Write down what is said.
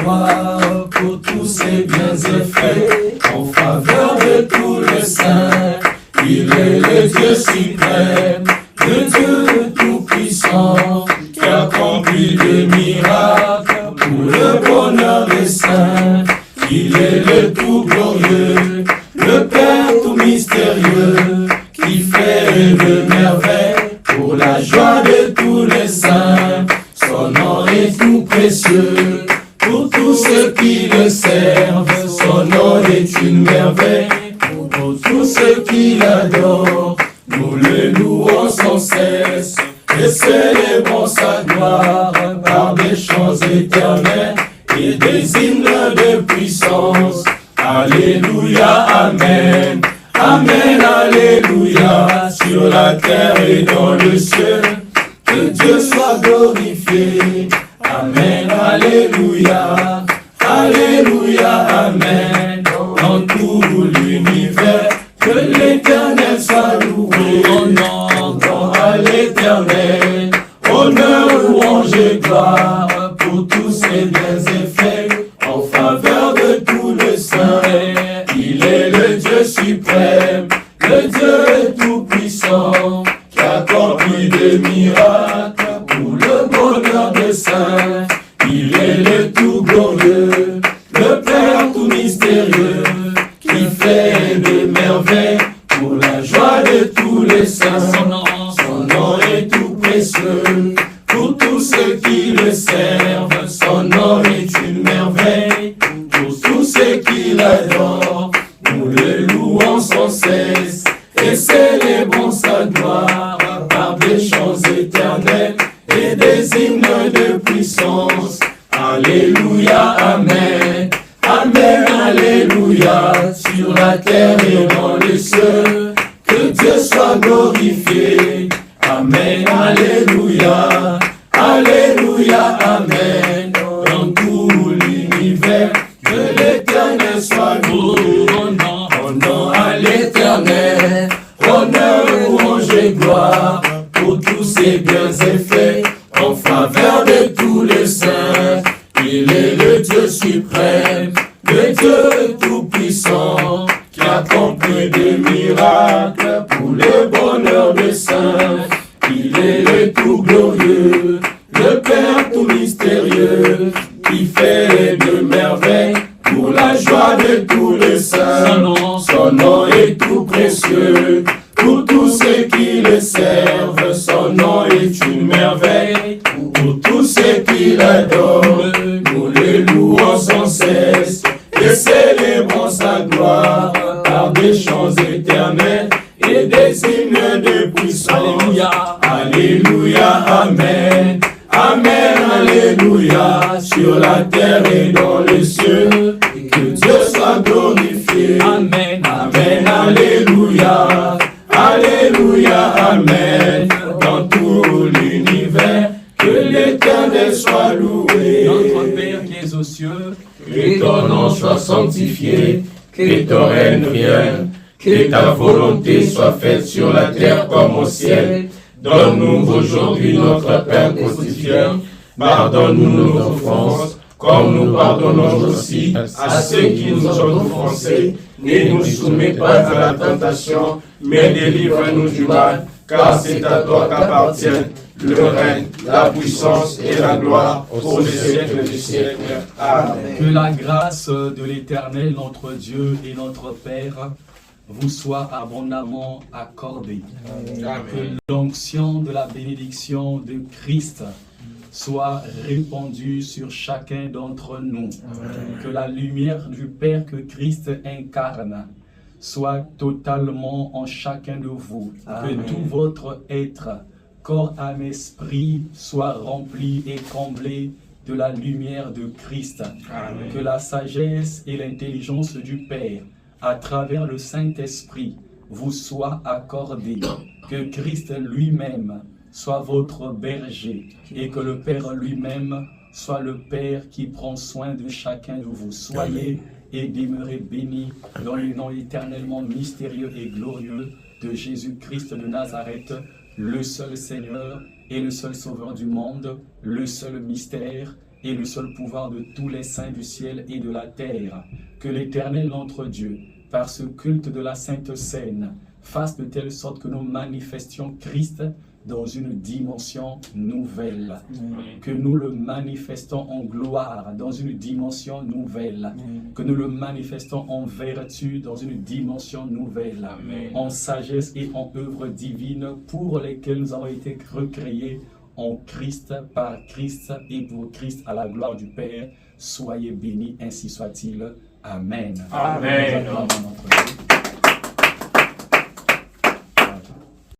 gloire pour tous ses bienfaits en faveur de tous les saints. Il est le Dieu suprême, le Dieu tout-puissant, qui accomplit des miracles pour le bonheur des saints. Il est le tout glorieux, le Père tout mystérieux, qui fait de merveilles pour la joie de tous les saints. Son nom est tout précieux pour tous ceux qui le servent. Son nom est une merveille pour tous ceux qui l'adorent. Nous le louons sans cesse et célébrons sa gloire par des chants éternels et des hymnes de puissance. Alléluia, Amen. Amen, Alléluia, sur la terre et dans le ciel, que Dieu soit glorifié. Amen, Alléluia, Alléluia, Amen. Dans tout l'univers, que l'Éternel soit loué. Honneur à l'Éternel, honneur, louange et gloire pour tous ses bienfaits en faveur de tous les saints. Il est le Dieu suprême, le Dieu tout-puissant, qui accomplit des miracles pour le bonheur des saints. Il est le tout glorieux, le Père tout mystérieux, qui fait des merveilles pour la joie de tous les saints. Son nom est tout précieux pour tous ceux qui le servent. Son nom est une merveille pour tous ceux qui l'adorent. Nous le louons sans cesse et célébrons sa gloire par des chants éternels et des hymnes de puissance. Alléluia, Amen. Amen, Alléluia, sur la terre et dans les cieux, que Dieu soit glorifié. Amen, Alléluia, Alléluia, Amen. Dans tout l'univers, que l'Éternel soit loué. Honneur à l'Éternel, honneur, louange et gloire pour tous ses bienfaits en faveur de tous les saints. Il est le Dieu suprême, le Dieu tout-puissant, qui accomplit des miracles pour le bonheur des saints. Il est le tout glorieux, le Père tout mystérieux, qui fait de merveilles pour la joie de tous les saints. Son nom est tout précieux pour tous ceux qui le servent. Son nom est une merveille pour tous ceux qui l'adorent. Nous le louons sans cesse et célébrons sa gloire par des chants éternels et des hymnes de puissance. Alléluia, Alléluia, Amen. Amen, Alléluia, sur la terre et dans les cieux, que Dieu soit glorifié. Amen, Amen, Alléluia, Alléluia, Amen. Dans tout l'univers, que l'Éternel soit loué. Notre Père qui es aux cieux, que ton nom soit sanctifié, que ton règne vienne, que ta volonté soit faite sur la terre comme au ciel. Donne-nous aujourd'hui notre pain quotidien. Pardonne-nous nos offenses, comme nous pardonnons aussi à ceux qui nous ont offensés. Ne nous soumets pas à la tentation, mais délivre-nous du mal, car c'est à toi qu'appartiennent le règne, la puissance et la gloire pour les siècles des siècles. Amen. Que la grâce de l'Éternel, notre Dieu et notre Père, vous soit abondamment accordée. Amen. Que l'onction de la bénédiction de Christ soit répandue sur chacun d'entre nous. Amen. Que la lumière du Père que Christ incarne soit totalement en chacun de vous. Amen. Que tout votre être, corps, âme, esprit, soit rempli et comblé de la lumière de Christ. Amen. Que la sagesse et l'intelligence du Père, à travers le Saint-Esprit, vous soient accordées. Que Christ lui-même soit votre berger et que le Père lui-même soit le Père qui prend soin de chacun de vous. Soyez et demeurez bénis dans le nom éternellement mystérieux et glorieux de Jésus-Christ de Nazareth, le seul Seigneur et le seul Sauveur du monde, le seul mystère et le seul pouvoir de tous les saints du ciel et de la terre, que l'Éternel notre Dieu, par ce culte de la Sainte Seine, fasse de telle sorte que nous manifestions Christ dans une dimension nouvelle, que nous le manifestons en gloire dans une dimension nouvelle, que nous le manifestons en vertu dans une dimension nouvelle, en sagesse et en œuvre divine pour lesquelles nous avons été recréés en Christ, par Christ et pour Christ à la gloire du Père. Soyez bénis, ainsi soit-il. Amen. Amen.